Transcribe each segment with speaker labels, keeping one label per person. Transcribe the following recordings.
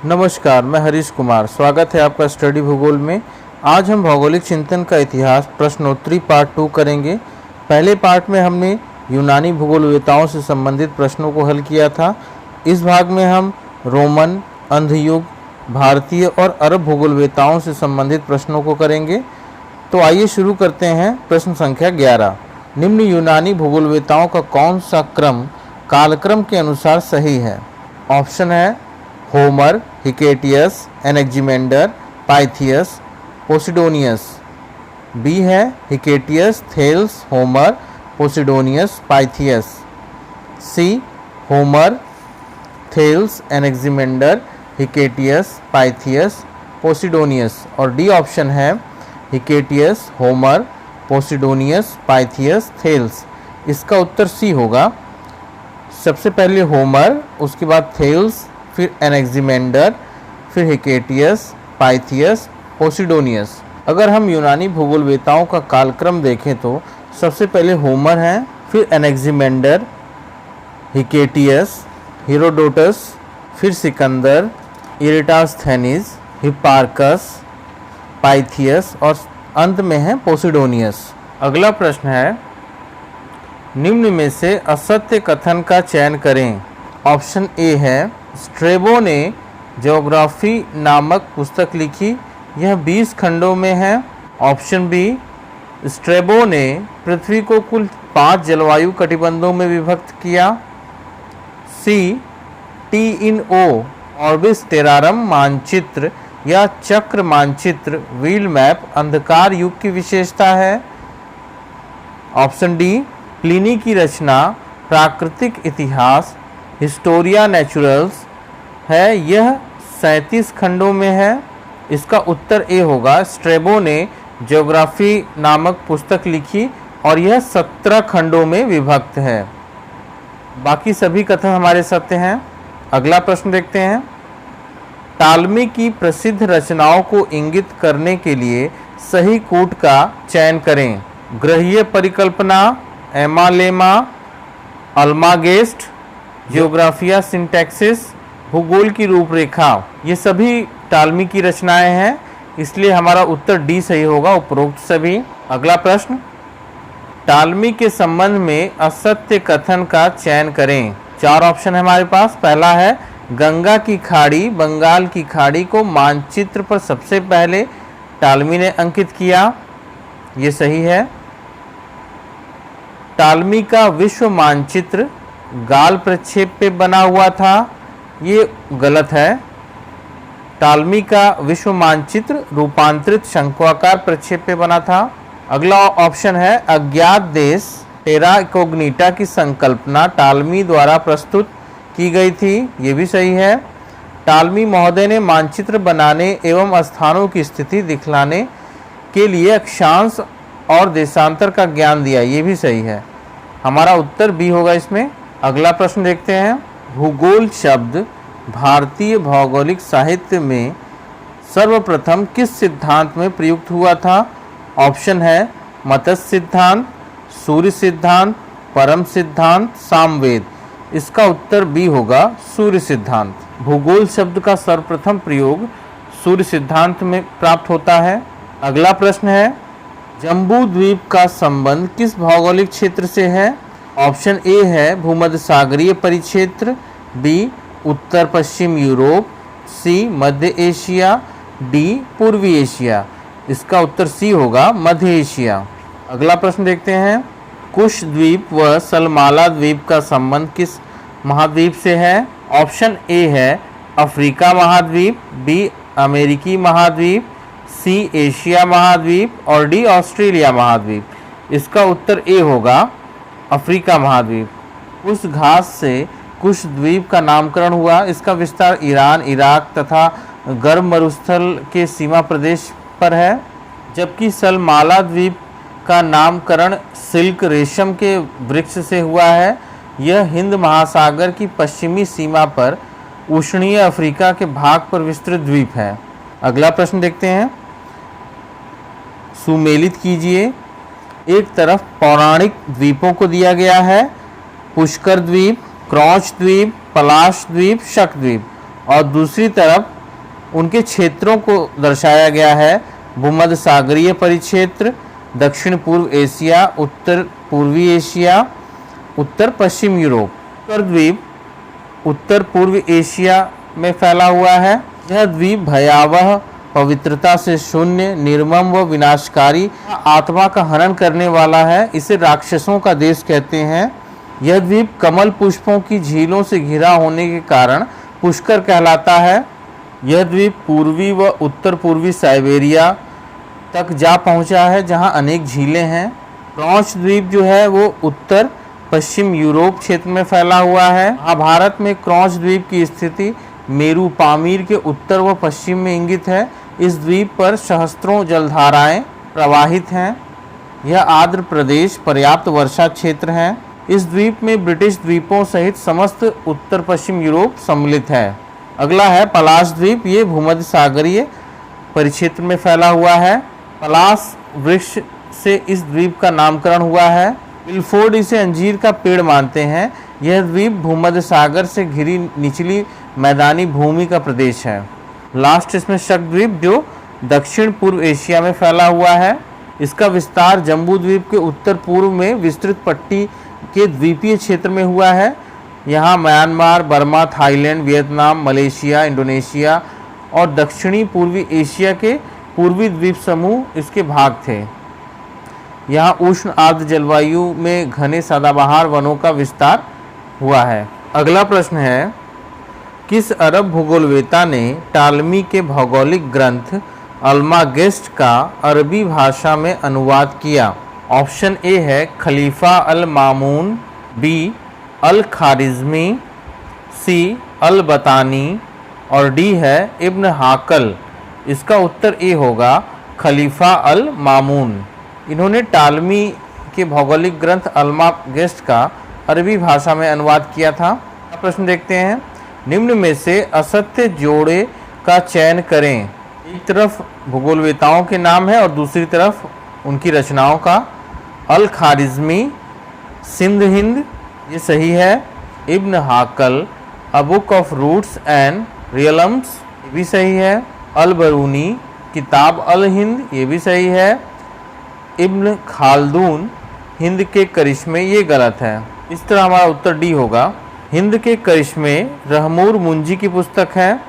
Speaker 1: नमस्कार, मैं हरीश कुमार। स्वागत है आपका स्टडी भूगोल में। आज हम भौगोलिक चिंतन का इतिहास प्रश्नोत्तरी पार्ट 2 करेंगे। पहले पार्ट में हमने यूनानी भूगोलवेताओं से संबंधित प्रश्नों को हल किया था। इस भाग में हम रोमन, अंधयुग, भारतीय और अरब भूगोलवेताओं से संबंधित प्रश्नों को करेंगे। तो आइए शुरू करते हैं। प्रश्न संख्या 11। निम्न यूनानी भूगोलवेताओं का कौन सा क्रम कालक्रम के अनुसार सही है? ऑप्शन है होमर, हिकेटियस, एनेक्जिमेंडर, पाइथियस, पोसिडोनियस। बी है हिकेटियस, थेल्स, होमर, पोसिडोनियस, पाइथियस। सी होमर, थेल्स, एनेक्जिमेंडर, हिकेटियस, पाइथियस, पोसिडोनियस। और डी ऑप्शन है हिकेटियस, होमर, पोसिडोनियस, पाइथियस, थेल्स। इसका उत्तर सी होगा। सबसे पहले होमर, उसके बाद थेल्स, फिर एनेक्जिमेंडर, फिर हिकेटियस, पाइथियस, पोसिडोनियस। अगर हम यूनानी भूगोलवेताओं का कालक्रम देखें तो सबसे पहले होमर हैं, फिर एनेक्जिमेंडर, हिकेटियस, हेरोडोटस, फिर सिकंदर, इरेटास्थेनीज, हिप्पार्कस, पाइथियस और अंत में है पोसिडोनियस। अगला प्रश्न है, निम्न में से असत्य कथन का चयन करें। ऑप्शन ए है स्ट्रेबो ने ज्योग्राफी नामक पुस्तक लिखी, यह 20 खंडों में है। ऑप्शन बी स्ट्रेबो ने पृथ्वी को कुल 5 जलवायु कटिबंधों में विभक्त किया। सी टी इन ओ ऑर्बिस टेरारम मानचित्र या चक्र मानचित्र व्हील मैप अंधकार युग की विशेषता है। ऑप्शन डी प्लिनी की रचना प्राकृतिक इतिहास हिस्टोरिया नेचुरल्स है, यह 37 खंडों में है। इसका उत्तर ए होगा। स्ट्रेबो ने ज्योग्राफी नामक पुस्तक लिखी और यह 17 खंडों में विभक्त है। बाकी सभी कथन हमारे सत्य हैं। अगला प्रश्न देखते हैं। टालमी की प्रसिद्ध रचनाओं को इंगित करने के लिए सही कूट का चयन करें। ग्रहीय परिकल्पना, एमालेमा, अल्मागेस्ट, जियोग्राफिया सिंटैक्सिस, भूगोल की रूपरेखा, ये सभी टालमी की रचनाएं हैं, इसलिए हमारा उत्तर डी सही होगा, उपरोक्त सभी। अगला प्रश्न, टालमी के संबंध में असत्य कथन का चयन करें। 4 ऑप्शन है हमारे पास। पहला है गंगा की खाड़ी, बंगाल की खाड़ी को मानचित्र पर सबसे पहले टालमी ने अंकित किया, ये सही है। टालमी का विश्व मानचित्र गाल प्रक्षेप पे बना हुआ था, ये गलत है। टालमी का विश्व मानचित्र रूपांतरित शंक्वाकार प्रक्षेप पे बना था। अगला ऑप्शन है अज्ञात देश टेरा इकोग्निटा की संकल्पना टालमी द्वारा प्रस्तुत की गई थी, ये भी सही है। टालमी महोदय ने मानचित्र बनाने एवं स्थानों की स्थिति दिखलाने के लिए अक्षांश और देशांतर का ज्ञान दिया, ये भी सही है। हमारा उत्तर बी होगा इसमें। अगला प्रश्न देखते हैं। भूगोल शब्द भारतीय भौगोलिक साहित्य में सर्वप्रथम किस सिद्धांत में प्रयुक्त हुआ था? ऑप्शन है मत्स्य सिद्धांत, सूर्य सिद्धांत, परम सिद्धांत, सामवेद। इसका उत्तर बी होगा, सूर्य सिद्धांत। भूगोल शब्द का सर्वप्रथम प्रयोग सूर्य सिद्धांत में प्राप्त होता है। अगला प्रश्न है, जम्बू द्वीप का संबंध किस भौगोलिक क्षेत्र से है? ऑप्शन ए है भूमध्य सागरीय परिक्षेत्र, बी उत्तर पश्चिम यूरोप, सी मध्य एशिया, डी पूर्वी एशिया। इसका उत्तर सी होगा, मध्य एशिया। अगला प्रश्न देखते हैं। कुश द्वीप व सलमाला द्वीप का संबंध किस महाद्वीप से है? ऑप्शन ए है अफ्रीका महाद्वीप, बी अमेरिकी महाद्वीप, सी एशिया महाद्वीप और डी ऑस्ट्रेलिया महाद्वीप। इसका उत्तर ए होगा, अफ्रीका महाद्वीप। कुश घास से कुश द्वीप का नामकरण हुआ। इसका विस्तार ईरान, इराक तथा गर्म मरुस्थल के सीमा प्रदेश पर है, जबकि सलमाला द्वीप का नामकरण सिल्क रेशम के वृक्ष से हुआ है। यह हिंद महासागर की पश्चिमी सीमा पर उष्णीय अफ्रीका के भाग पर विस्तृत द्वीप है। अगला प्रश्न देखते हैं। सुमेलित कीजिए। एक तरफ पौराणिक द्वीपों को दिया गया है, पुष्कर द्वीप, क्रॉच द्वीप, पलाश द्वीप, शक द्वीप, और दूसरी तरफ उनके क्षेत्रों को दर्शाया गया है। भूमध्य सागरीय परिक्षेत्र, दक्षिण पूर्व एशिया, उत्तर पूर्वी एशिया, उत्तर पश्चिम यूरोप। उत्तर द्वीप उत्तर पूर्व एशिया में फैला हुआ है। यह द्वीप भयावह, पवित्रता से शून्य, निर्मम व विनाशकारी, आत्मा का हनन करने वाला है। इसे राक्षसों का देश कहते हैं। यह द्वीप कमल पुष्पों की झीलों से घिरा होने के कारण पुष्कर कहलाता है। यह द्वीप पूर्वी व उत्तर पूर्वी साइबेरिया तक जा पहुंचा है, जहां अनेक झीलें हैं। क्रॉच द्वीप जो है वो उत्तर पश्चिम यूरोप क्षेत्र में फैला हुआ है। महाभारत में क्रॉच द्वीप की स्थिति मेरू पामीर के उत्तर व पश्चिम में इंगित है। इस द्वीप पर सहस्त्रों जलधाराएं प्रवाहित हैं। यह आर्द्र प्रदेश, पर्याप्त वर्षा क्षेत्र है। इस द्वीप में ब्रिटिश द्वीपों सहित समस्त उत्तर पश्चिम यूरोप सम्मिलित है। अगला है पलाश द्वीप। ये भूमध्य सागरीय परिक्षेत्र में फैला हुआ है। पलाश वृक्ष से इस द्वीप का नामकरण हुआ है। विल्फोर्ड इसे अंजीर का पेड़ मानते हैं। यह द्वीप भूमध्य सागर से घिरी निचली मैदानी भूमि का प्रदेश है। लास्ट इसमें शक द्वीप जो दक्षिण पूर्व एशिया में फैला हुआ है। इसका विस्तार जम्बू द्वीप के उत्तर पूर्व में विस्तृत पट्टी के द्वीपीय क्षेत्र में हुआ है। यहाँ Myanmar, Burma, Thailand, Vietnam, Malaysia, Indonesia और दक्षिणी पूर्वी एशिया के पूर्वी द्वीप समूह इसके भाग थे। यहाँ उष्ण आर्द्र जलवायु में घने सदाबहार वनों का विस्तार हुआ है। अगला प्रश्न है, किस अरब भूगोलवेता ने टालमी के भौगोलिक ग्रंथ अल्मागेस्ट का अरबी भाषा में अनुवाद किया? ऑप्शन ए है खलीफा अल मामून, बी अल खारिज़मी, सी अल बतानी और डी है इब्न हाकल। इसका उत्तर ए होगा खलीफा अल मामून। इन्होंने टालमी के भौगोलिक ग्रंथ अल्मागेस्ट का अरबी भाषा में अनुवाद किया था। प्रश्न देखते हैं, निम्न में से असत्य जोड़े का चयन करें। एक तरफ भूगोलवेताओं के नाम है और दूसरी तरफ उनकी रचनाओं का। अल खारिज़मी, सिंध हिंद, ये सही है। Ibn Hawqal, a book of routes and realms, ये भी सही है। अल बरूनी, किताब अल हिंद, ये भी सही है। इब्न खालदून, हिंद के करिश्मे, ये गलत है। इस तरह हमारा उत्तर डी होगा। हिंद के करिश्मे रहमूर मुंजी की पुस्तक है।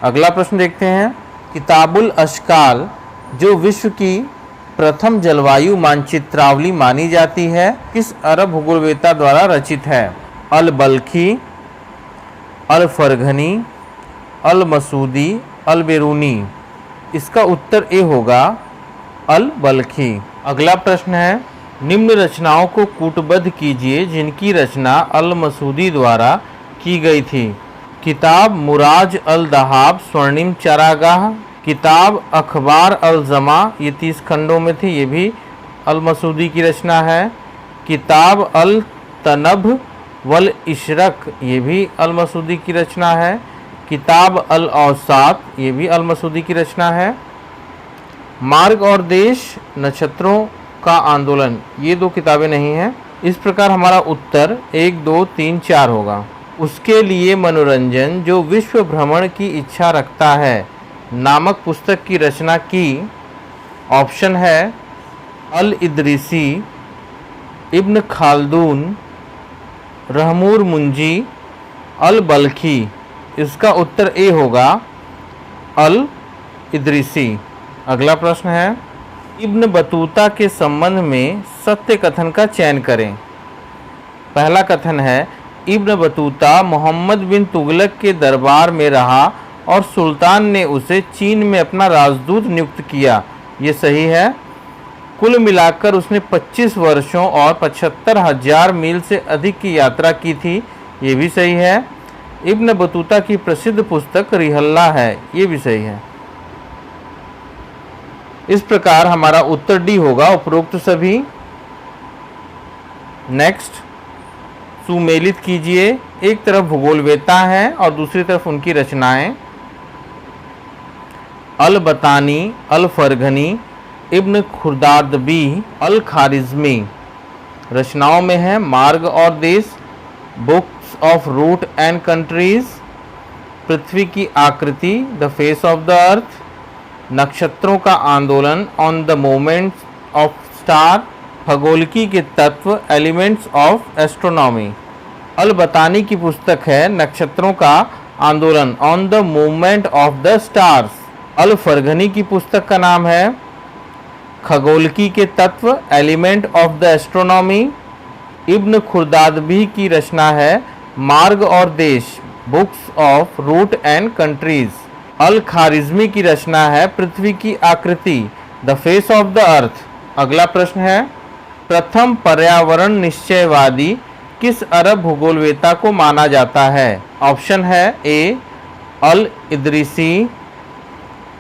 Speaker 1: अगला प्रश्न देखते हैं, किताबुल अशकाल जो विश्व की प्रथम जलवायु मानचित्रावली मानी जाती है, किस अरब भूगोलवेता द्वारा रचित है? अल बल्खी, अल फरघनी, अल मसूदी, अल बेरूनी। इसका उत्तर ए होगा अल बल्खी। अगला प्रश्न है, निम्न रचनाओं को कूटबद्ध कीजिए जिनकी रचना अल मसूदी द्वारा की गई थी। किताब मुराज अल दहाब स्वर्णिम चारागाह, किताब अखबार अल जमा, ये 30 खंडों में थी, ये भी अल मसूदी की रचना है। किताब अल तनब वल इशरक, ये भी अल मसूदी की रचना है। किताब अल औसात, ये भी अल मसूदी की रचना है। मार्ग और देश, नक्षत्रों का आंदोलन, ये 2 किताबें नहीं हैं। इस प्रकार हमारा उत्तर 1, 2, 3, 4 होगा। उसके लिए मनोरंजन जो विश्व भ्रमण की इच्छा रखता है नामक पुस्तक की रचना की। ऑप्शन है अल इदरीसी, इब्न खालदून, रहमूर मुंजी, अल बल्खी। इसका उत्तर ए होगा अल इदरीसी। अगला प्रश्न है, इब्न बतूता के संबंध में सत्य कथन का चयन करें। पहला कथन है, इब्न बतूता मोहम्मद बिन तुगलक के दरबार में रहा और सुल्तान ने उसे चीन में अपना राजदूत नियुक्त किया। ये सही है। कुल मिलाकर उसने 25 वर्षों और 75,000 मील से अधिक की यात्रा की थी। ये भी सही है। इब्न बतूता की प्रसिद्ध पुस्तक रिहल्ला है। ये भी सही है। इस प्रकार हमारा उत्तर डी होगा उपरोक्त सभी। नेक्स्ट, सुमेलित कीजिए। एक तरफ भूगोलवेता है और दूसरी तरफ उनकी रचनाएं। अल बतानी, अल फरघनी, इब्न खुर्दादबी, अल खारिज़मी। रचनाओं में है मार्ग और देश, books of route and countries, पृथ्वी की आकृति, the face of the earth. नक्षत्रों का आंदोलन, on the movements of star. खगोलकी के तत्व, एलिमेंट्स ऑफ एस्ट्रोनॉमी। अल बतानी की पुस्तक है नक्षत्रों का आंदोलन, on the movement of the stars. Al Farghani की पुस्तक का नाम है खगोलकी के तत्व, element of the astronomy. Ibn Khordadbeh की रचना है मार्ग और देश, books of route and countries. Al Khwarizmi की रचना है पृथ्वी की आकृति, the face of the earth. अगला प्रश्न है, प्रथम पर्यावरण निश्चयवादी किस अरब भूगोलवेता को माना जाता है? ऑप्शन है ए अल इदरीसी,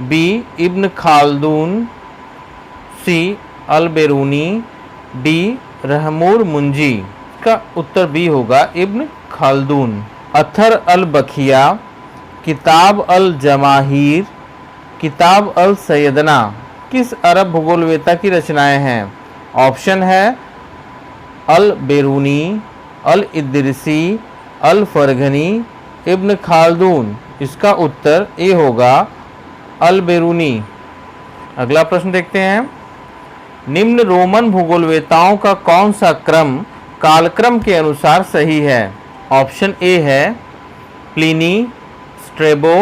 Speaker 1: बी इब्न खालदून, सी अल बेरूनी, डी रहमूर मुंजी। इसका उत्तर बी होगा इब्न खालदून। अथर अल बखिया, किताब अल जमाहीर, किताब अल सैयदना किस अरब भूगोलवेता की रचनाएं हैं? ऑप्शन है अल बेरूनी, अल इदरीसी, अल फरगनी, इब्न खालदून। इसका उत्तर ए होगा अल बेरूनी। अगला प्रश्न देखते हैं, निम्न रोमन भूगोलवेताओं का कौन सा क्रम कालक्रम के अनुसार सही है? ऑप्शन ए है प्लिनी, स्ट्रेबो,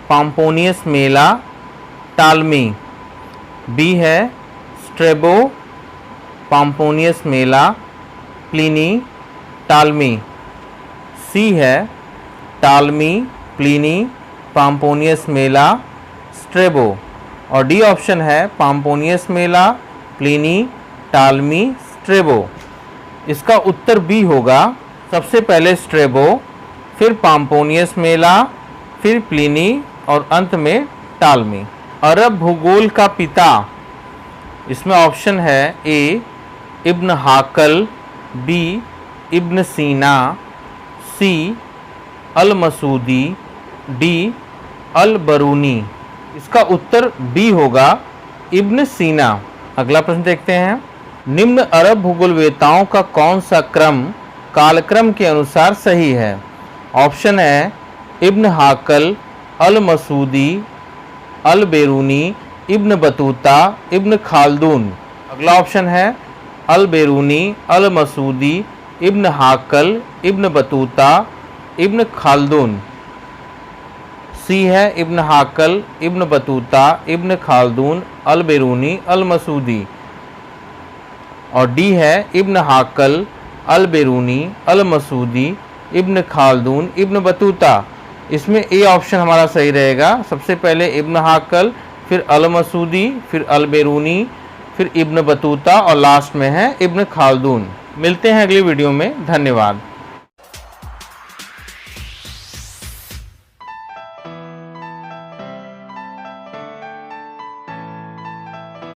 Speaker 1: पाम्पोनियस मेला, टालमी। बी है स्ट्रेबो, पाम्पोनियस मेला, प्लिनी, टालमी। सी है टालमी, प्लिनी, पाम्पोनियस मेला, स्ट्रेबो। और डी ऑप्शन है पाम्पोनियस मेला, प्लिनी, टालमी, स्ट्रेबो। इसका उत्तर बी होगा सबसे पहले स्ट्रेबो, फिर पाम्पोनियस मेला, फिर प्लिनी और अंत में टालमी। अरब भूगोल का पिता, इसमें ऑप्शन है ए इब्न हाकल, बी इब्न सीना, सी अल मसूदी, डी अल बरूनी। इसका उत्तर बी होगा इब्न सीना। अगला प्रश्न देखते हैं, निम्न अरब भूगोलवेताओं का कौन सा क्रम कालक्रम के अनुसार सही है? ऑप्शन है इब्न हाकल, अल मसूदी, अल बेरूनी, इब्न बतूता, इब्न खालदून। अगला ऑप्शन है अल बेरूनी, अल मसूदी, इब्न हाकल, इब्न बतूता, इब्न खालदून। सी है इब्न हाकल, इब्न बतूता, इब्न खालदून, अल बेरूनी, अल मसूदी। और डी है इब्न हाकल, अल बेरूनी, अल मसूदी, इब्न खालदून, इब्न बतूता। इसमें ए ऑप्शन हमारा सही रहेगा। सबसे पहले इब्न हाकल, फिर अल मसूदी, फिर अल बेरूनी, फिर इब्न बतूता और लास्ट में है इब्न खालदून। मिलते हैं अगली वीडियो में। धन्यवाद।